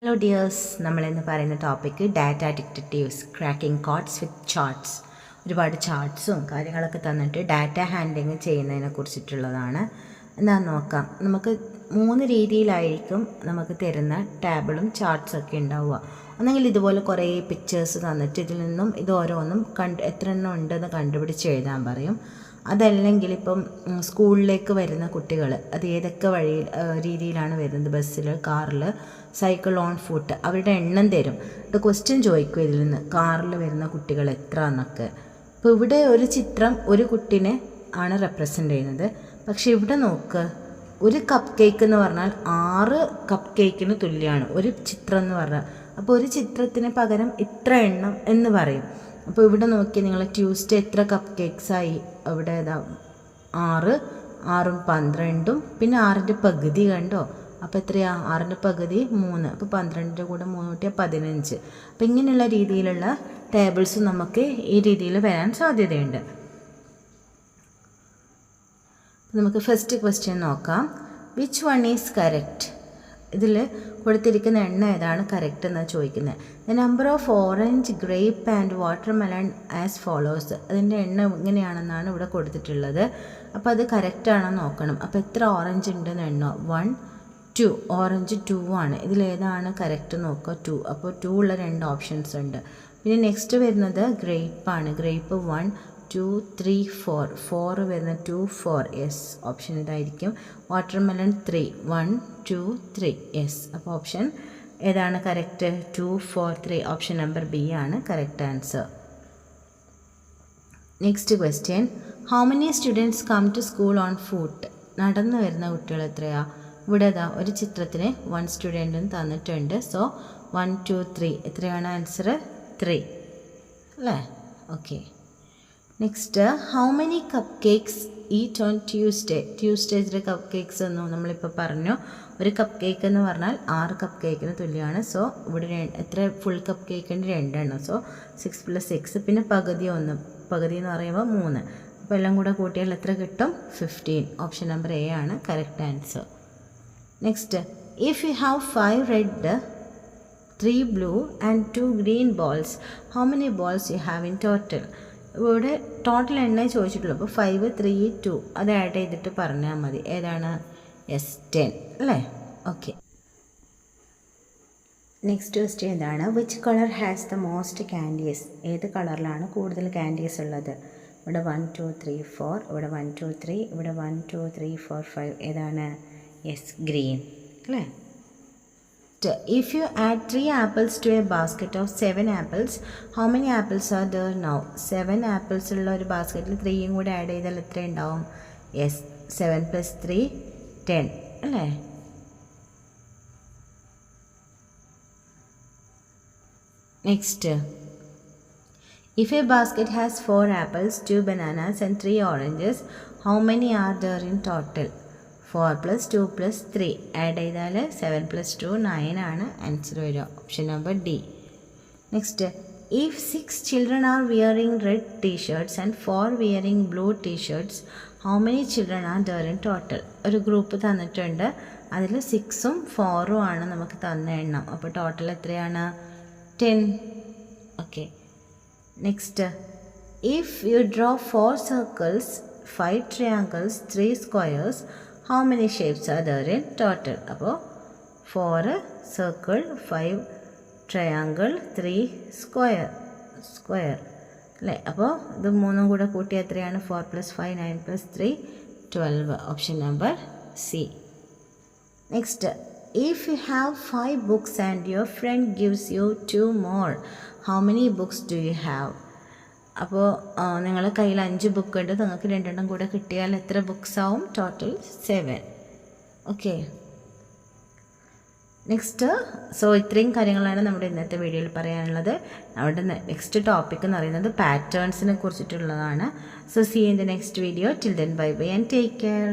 Hello dears, നമ്മളിന്ന് പറയുന്ന topic data detectives cracking codes with charts. ഒരുപാട് ചാർട്ട്സും കാര്യങ്ങളൊക്കെ തന്നിട്ട് ഡാറ്റ ഹാൻഡ്ലിങ് ചെയ്യുന്നതിനെ കുറിച്ചിട്ടുള്ളതാണ്. എന്താണെന്ന് നോക്കാം. നമുക്ക് 3 രീതിയിലായിരിക്കും നമുക്ക് തരുന്ന ടേബിളും ചാർട്ട്സൊക്കെ ഉണ്ടാവുക. ഒന്നെങ്കിൽ ഇതുപോലെ കുറേ പിക്ചേഴ്സ് തന്നിട്ട് ഇതിൽ നിന്നും ഇത് ഓരോന്നും എത്ര എണ്ണം ഉണ്ടെന്ന് കണ്ടുപിടിച്ച് എഴുതാൻ പറയും. അതല്ലെങ്കിൽ ഇപ്പം സ്കൂളിലേക്ക് വരുന്ന കുട്ടികൾ അത് ഏതൊക്കെ രീതിയിലാണ് വരുന്നത്, ബസ്സിൽ, കാറിൽ, സൈക്കിൾ, ഓൺ ഫുട്ട്, അവരുടെ എണ്ണം തരും. ഇത് ക്വസ്റ്റ്യൻ ചോദിക്കും ഇതിൽ നിന്ന്, കാറിൽ വരുന്ന കുട്ടികൾ എത്ര എന്നൊക്കെ. ഇപ്പോൾ ഇവിടെ ഒരു ചിത്രം ഒരു കുട്ടീനെ ആണ് റെപ്രസെൻ്റ് ചെയ്യുന്നത്. പക്ഷേ ഇവിടെ നോക്ക്, ഒരു കപ്പ് കേക്ക് എന്ന് പറഞ്ഞാൽ 6 കപ്പ് കേക്കിന് തുല്യമാണ് ഒരു ചിത്രം എന്ന് പറഞ്ഞാൽ. അപ്പോൾ ഒരു ചിത്രത്തിന് പകരം ഇത്ര എണ്ണം എന്ന് പറയും. അപ്പോൾ ഇവിടെ നോക്കി നിങ്ങൾ, ട്യൂസ്ഡേ എത്ര കപ്പ് കേക്ക്സായി? അവിടെ 6, 6ഉം 12ഉം പിന്നെ 6ൻ്റെ പകുതി കണ്ടോ? അപ്പോൾ എത്രയാണ്? 6ൻ്റെ പകുതി 3. അപ്പോൾ 12ൻ്റെ കൂടെ 3 കൂട്ടിയാൽ 15. അപ്പോൾ ഇങ്ങനെയുള്ള രീതിയിലുള്ള ടേബിൾസ് നമുക്ക് ഈ രീതിയിൽ വരാൻ സാധ്യതയുണ്ട്. നമുക്ക് ഫസ്റ്റ് ക്വസ്റ്റ്യൻ നോക്കാം. Which one is correct? ഇതിൽ കൊടുത്തിരിക്കുന്ന എണ്ണം ഏതാണ് കറക്റ്റ് എന്നാണ് ചോദിക്കുന്നത്. The number of orange, grape and watermelon as follows. അതിൻ്റെ എണ്ണം ഇങ്ങനെയാണെന്നാണ് ഇവിടെ കൊടുത്തിട്ടുള്ളത്. അപ്പോൾ അത് കറക്റ്റാണെന്ന് നോക്കണം. അപ്പോൾ എത്ര ഓറഞ്ച് ഉണ്ടെന്ന് എണ്ണോ? 1, 2. ഓറഞ്ച് 2 ആണ്. ഇതിലേതാണ് കറക്റ്റ് നോക്കുക? 2. അപ്പോൾ 2 ഉള്ള 2 ഓപ്ഷൻസ് ഉണ്ട്. പിന്നെ നെക്സ്റ്റ് വരുന്നത് ഗ്രേപ്പാണ്. ഗ്രേപ്പ് 1, 2, 3, 4. 4 വരുന്ന 2, 4. യെസ്, ഓപ്ഷൻ ഇതായിരിക്കും. വാട്ടർമെലൺ 3, 1, 2, 3. യെസ്, അപ്പോൾ ഓപ്ഷൻ ഏതാണ് കറക്റ്റ്? 2, 4, 3. ഓപ്ഷൻ നമ്പർ ബി ആണ് correct answer. Next question. How many students come to school on foot? നടന്നു വരുന്ന കുട്ടികൾ എത്രയാണ്? ഇവിടെ ഒരു ചിത്രത്തിന് 1 സ്റ്റുഡൻറ്റും തന്നിട്ടുണ്ട്. സോ 1, 2, 3. എത്രയാണ് ആൻസർ? 3 അല്ലേ? Okay. Next, how many cupcakes eat on Tuesday? ട്യൂസ്ഡേസിലെ കപ്പ് കേക്ക്സ് എന്നും നമ്മളിപ്പോൾ പറഞ്ഞു. ഒരു കപ്പ് കേക്ക് എന്ന് പറഞ്ഞാൽ 6 കപ്പ് കേക്കിന് തുല്യമാണ്. സോ ഇവിടെ എത്ര ഫുൾ കപ്പ് കേക്കിൻ്റെ 2 എണ്ണം. സോ 6 + 6. പിന്നെ പകുതി 1. പകുതി എന്ന് പറയുമ്പോൾ 3. അപ്പോൾ എല്ലാം കൂടെ കൂട്ടിയാൽ എത്ര കിട്ടും? 15. ഓപ്ഷൻ നമ്പർ എ ആണ് correct answer. Next, if you have 5 red, 3 blue and 2 green balls, how many balls you have in total? ഇവിടെ ടോട്ടൽ എണ്ണ ചോദിച്ചിട്ടുള്ളൂ. അപ്പോൾ 5, 3, 2 അത് ആഡ് ചെയ്തിട്ട് പറഞ്ഞാൽ മതി. ഏതാണ്? യെസ്, 10 അല്ലേ? ഓക്കെ. നെക്സ്റ്റ് ക്വസ്റ്റ്യൻ എന്താണ്? Which colour has the most candies? ഏത് കളറിലാണ് കൂടുതൽ ക്യാൻഡീസ് ഉള്ളത്? ഇവിടെ 1, 2, 3, 4. ഇവിടെ 1, 2, 3. ഇവിടെ 1, 2, 3, 4, 5. ഏതാണ്? യെസ്, ഗ്രീൻ അല്ലേ? If you add 3 apples to a basket of 7 apples, how many apples are there now? 7 apples ഉള്ള ഒരു ബാസ്ക്കറ്റിൽ 3യും കൂടെ ആഡ് ചെയ്താൽ എത്ര ഉണ്ടാവും? യെസ്, 7 + 3 10 അല്ലേ? Next, if a basket has 4 apples, 2 bananas and 3 oranges, how many are there in total? 4 + 2 + 3 add ചെയ്താൽ 7 + 2 9 ആണ് answer വരിക. Option number D. Next, if 6 children are wearing red t-shirts and 4 wearing blue t-shirts, how many children are there in total? ഒരു group തന്നിട്ടുണ്ട്. അതിൽ 6ഉം 4ഉം ആണ് നമുക്ക് തന്ന എണ്ണം. അപ്പോൾ ടോട്ടൽ എത്രയാണ്? 10. Okay. Next, if you draw 4 circles, 5 triangles, 3 squares, how many shapes are there in total? അപ്പോൾ 4 circle, 5 triangle, 3 square അല്ലേ? അപ്പോൾ ഇത് 3ഉം കൂടെ കൂട്ടി എത്രയാണ്? 4 + 5 9 + 3 12. Option number C. Next, if you have 5 books and your friend gives you 2 more, how many books do you have? അപ്പോൾ നിങ്ങളുടെ കയ്യിൽ 5 ബുക്ക് ഉണ്ട്, നിങ്ങൾക്ക് 2 എണ്ണം കൂടെ കിട്ടിയാൽ എത്ര ബുക്സ് ആവും? ടോട്ടൽ 7. ഓക്കെ. നെക്സ്റ്റ്, സോ ഇത്രയും കാര്യങ്ങളാണ് നമ്മുടെ ഇന്നത്തെ വീഡിയോയിൽ പറയാനുള്ളത്. നമ്മുടെ നെക്സ്റ്റ് ടോപ്പിക് എന്ന് പറയുന്നത് പാറ്റേൺസിനെ കുറിച്ചിട്ടുള്ളതാണ്. So see in the next video. Till then bye bye and take care.